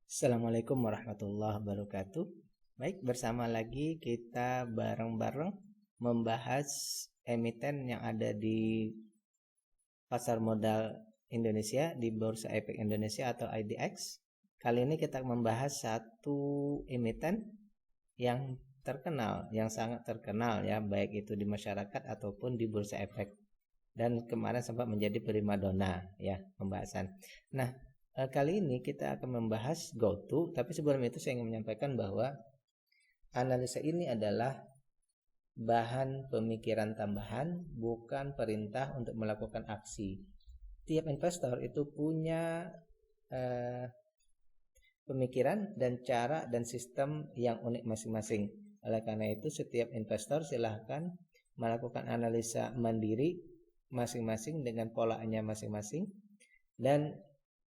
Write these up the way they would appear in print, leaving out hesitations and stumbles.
Assalamualaikum warahmatullahi wabarakatuh. Baik, bersama lagi kita bareng-bareng membahas emiten yang ada di pasar modal Indonesia, di Bursa Efek Indonesia atau IDX. Kali ini kita membahas satu emiten yang terkenal, yang sangat terkenal ya, baik itu di masyarakat ataupun di Bursa Efek. Dan kemarin sempat menjadi primadona ya pembahasan. Nah, kali ini kita akan membahas GoTo, tapi sebelum itu saya ingin menyampaikan bahwa analisa ini adalah bahan pemikiran tambahan, bukan perintah untuk melakukan aksi. Tiap investor itu punya pemikiran dan cara dan sistem yang unik masing-masing. Oleh karena itu setiap investor silahkan melakukan analisa mandiri masing-masing dengan polanya masing-masing, dan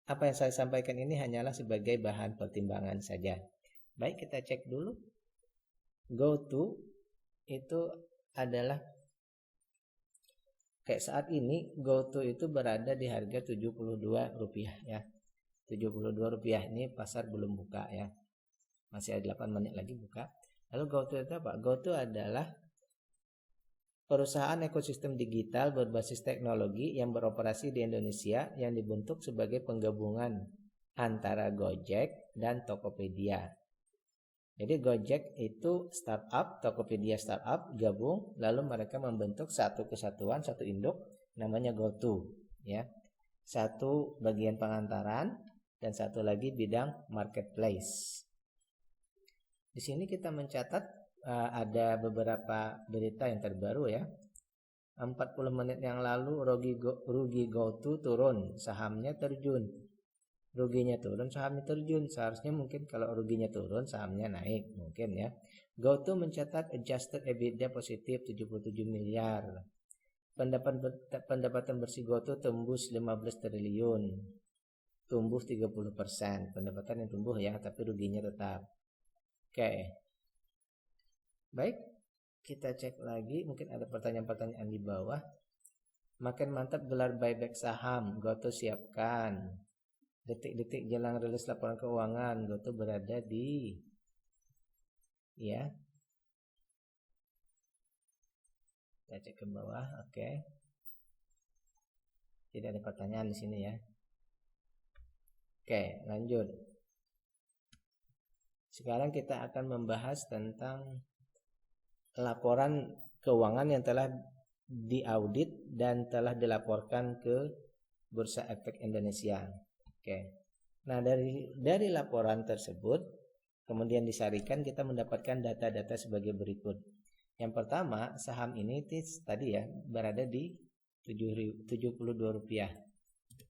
apa yang saya sampaikan ini hanyalah sebagai bahan pertimbangan saja. Baik, kita cek dulu. GoTo itu adalah kayak saat ini GoTo itu berada di harga Rp72 ya. Rp72 ini pasar belum buka ya. Masih ada 8 menit lagi buka. Lalu GoTo itu apa? GoTo adalah perusahaan ekosistem digital berbasis teknologi yang beroperasi di Indonesia yang dibentuk sebagai penggabungan antara Gojek dan Tokopedia. Jadi Gojek itu startup, Tokopedia startup gabung, lalu mereka membentuk satu kesatuan, satu induk namanya GoTo ya. Satu bagian pengantaran dan satu lagi bidang marketplace. Di sini kita mencatat ada beberapa berita yang terbaru ya. 40 menit yang lalu rugi GoTo turun, sahamnya terjun. Ruginya turun, sahamnya terjun. Seharusnya mungkin kalau ruginya turun, sahamnya naik mungkin ya. GoTo mencatat adjusted EBITDA positif 77 miliar. Pendapatan bersih GoTo tembus 15 triliun. Tumbuh 30%. Pendapatan yang tumbuh ya, tapi ruginya tetap. Oke. Baik, kita cek lagi. Mungkin ada pertanyaan-pertanyaan di bawah. Makin mantap gelar buyback saham, GoTo siapkan. Detik-detik jelang rilis laporan keuangan, GoTo berada di ya. Kita cek ke bawah, oke. Tidak ada pertanyaan di sini ya. Oke, lanjut. Sekarang kita akan membahas tentang laporan keuangan yang telah diaudit dan telah dilaporkan ke Bursa Efek Indonesia. Oke. Nah, dari laporan tersebut kemudian disarikan, kita mendapatkan data-data sebagai berikut. Yang pertama, saham ini tadi ya berada di Rp72.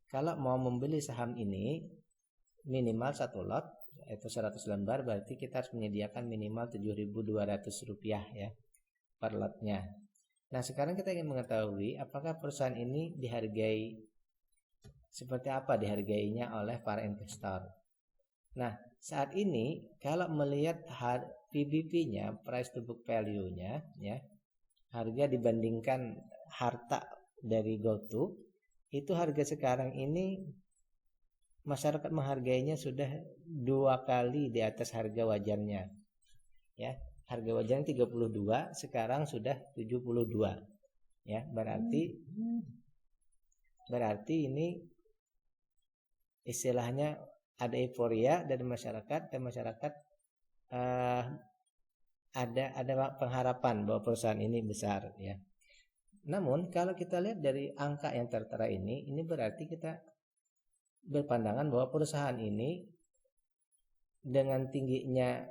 Kalau mau membeli saham ini minimal satu lot yaitu 100 lembar, berarti kita harus menyediakan minimal Rp7.200 ya per lotnya. Nah, sekarang kita ingin mengetahui apakah perusahaan ini dihargai seperti apa dihargainya oleh para investor. Nah, saat ini kalau melihat PBV-nya, price to book value-nya ya, harga dibandingkan harta dari GoTo, itu harga sekarang ini masyarakat menghargainya sudah 2 kali di atas harga wajarnya. Ya, harga wajarnya 32, sekarang sudah 72. Ya, berarti ini istilahnya ada euforia dari masyarakat, dan masyarakat ada pengharapan bahwa perusahaan ini besar ya. Namun kalau kita lihat dari angka yang tertera ini berarti kita berpandangan bahwa perusahaan ini dengan tingginya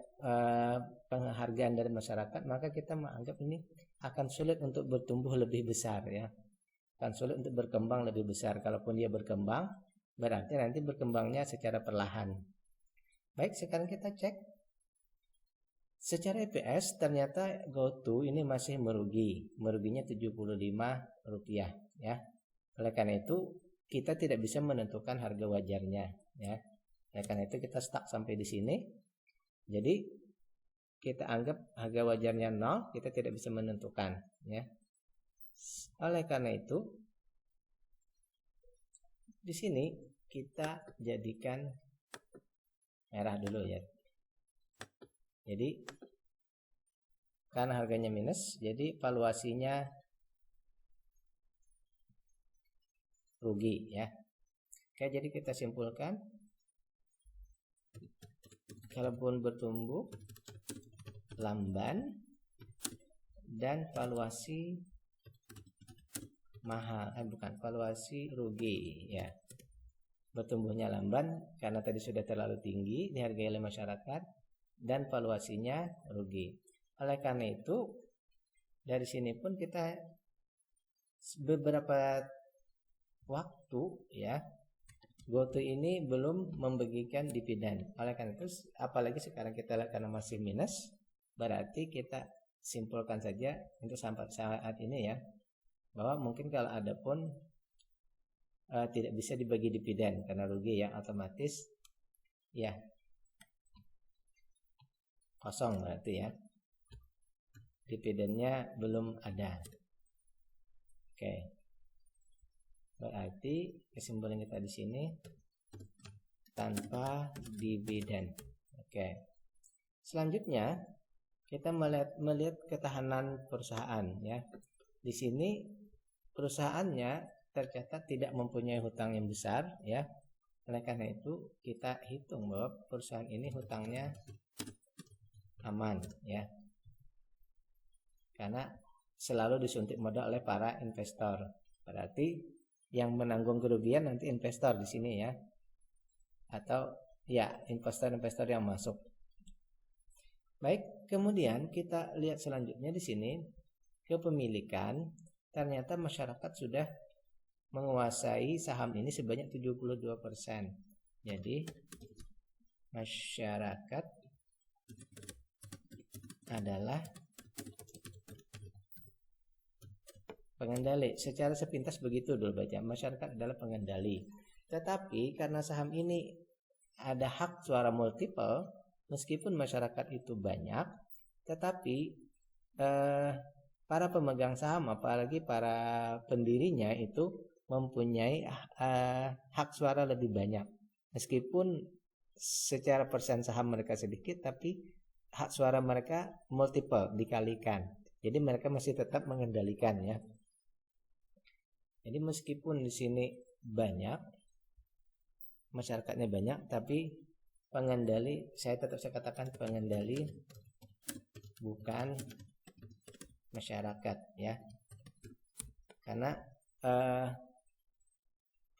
penghargaan dari masyarakat, maka kita menganggap ini akan sulit untuk bertumbuh lebih besar ya. Akan sulit untuk berkembang lebih besar. Kalaupun dia berkembang, berarti nanti berkembangnya secara perlahan. Baik, sekarang kita cek. Secara EPS ternyata GoTo ini masih meruginya Rp75 ya. Oleh karena itu kita tidak bisa menentukan harga wajarnya ya. Oleh karena itu kita stuck sampai di sini. Jadi kita anggap harga wajarnya 0, kita tidak bisa menentukan ya. Oleh karena itu di sini kita jadikan merah dulu ya. Jadi karena harganya minus, jadi valuasinya rugi ya. Oke, jadi kita simpulkan, kalaupun bertumbuh lamban dan valuasi mahal, valuasi rugi ya. Bertumbuhnya lamban karena tadi sudah terlalu tinggi dihargai oleh masyarakat, dan valuasinya rugi. Oleh karena itu dari sini pun kita beberapa waktu ya, GoTo ini belum membagikan dividen. Oleh karena itu, apalagi sekarang kita lihat karena masih minus, berarti kita simpulkan saja untuk sampai saat ini ya, bahwa mungkin kalau ada pun tidak bisa dibagi dividen karena rugi ya, otomatis ya kosong berarti ya, dividennya belum ada. Oke, berarti kesimpulan kita di sini tanpa dividen. Oke, selanjutnya kita melihat ketahanan perusahaan ya. Di sini perusahaannya tercatat tidak mempunyai hutang yang besar ya. Oleh karena itu kita hitung bahwa perusahaan ini hutangnya aman ya, karena selalu disuntik modal oleh para investor. Berarti yang menanggung kerugian nanti investor di sini ya, atau ya investor-investor yang masuk. Baik, kemudian kita lihat selanjutnya di sini kepemilikan. Ternyata masyarakat sudah menguasai saham ini sebanyak 72%. Jadi masyarakat adalah pengendali. Secara sepintas begitu dulu baca, masyarakat adalah pengendali. Tetapi karena saham ini ada hak suara multiple, meskipun masyarakat itu banyak, tetapi para pemegang saham, apalagi para pendirinya itu mempunyai hak suara lebih banyak. Meskipun secara persen saham mereka sedikit, tapi hak suara mereka multiple, dikalikan. Jadi mereka masih tetap mengendalikan ya. Jadi meskipun di sini banyak, masyarakatnya banyak, tapi pengendali, saya katakan pengendali bukan masyarakat ya.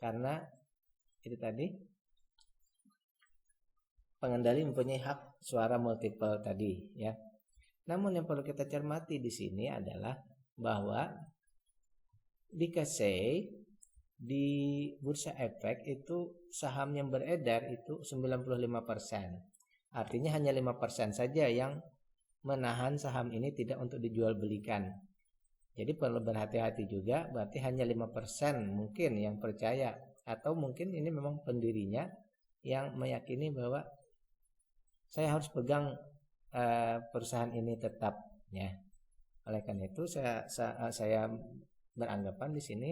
Karena itu tadi pengendali mempunyai hak suara multiple tadi ya. Namun yang perlu kita cermati di sini adalah bahwa di KSEI, di Bursa Efek itu saham yang beredar itu 95%. Artinya hanya 5% saja yang menahan saham ini tidak untuk dijual belikan. Jadi perlu berhati-hati juga, berarti hanya 5% mungkin yang percaya, atau mungkin ini memang pendirinya yang meyakini bahwa saya harus pegang perusahaan ini tetap ya. Oleh karena itu saya beranggapan di sini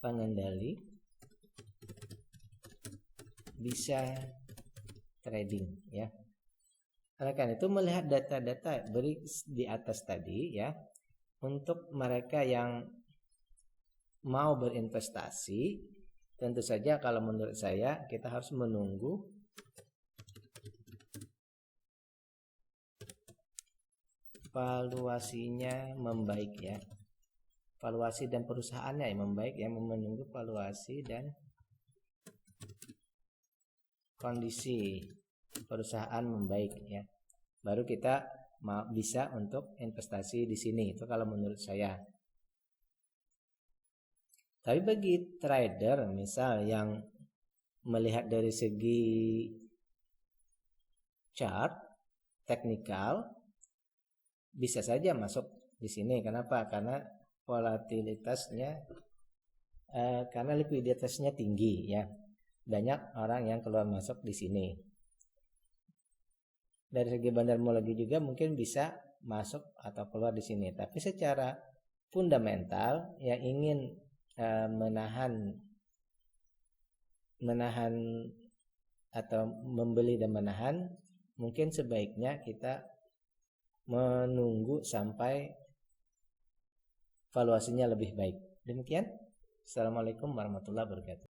pengendali bisa trading ya. Oleh karena itu melihat data-data beri di atas tadi ya, untuk mereka yang mau berinvestasi, tentu saja kalau menurut saya kita harus menunggu valuasinya membaik ya. Valuasi dan perusahaannya yang membaik ya, menunggu valuasi dan kondisi perusahaan membaik ya. Baru kita bisa untuk investasi di sini. Itu kalau menurut saya. Tapi bagi trader misal yang melihat dari segi chart teknikal, bisa saja masuk di sini. Kenapa? Karena volatilitasnya, karena likuiditasnya tinggi ya. Banyak orang yang keluar masuk di sini. Dari segi bandarmologi juga mungkin bisa masuk atau keluar di sini. Tapi secara fundamental yang ingin menahan menahan atau membeli dan menahan, mungkin sebaiknya kita menunggu sampai valuasinya lebih baik. Demikian. Assalamualaikum warahmatullahi wabarakatuh.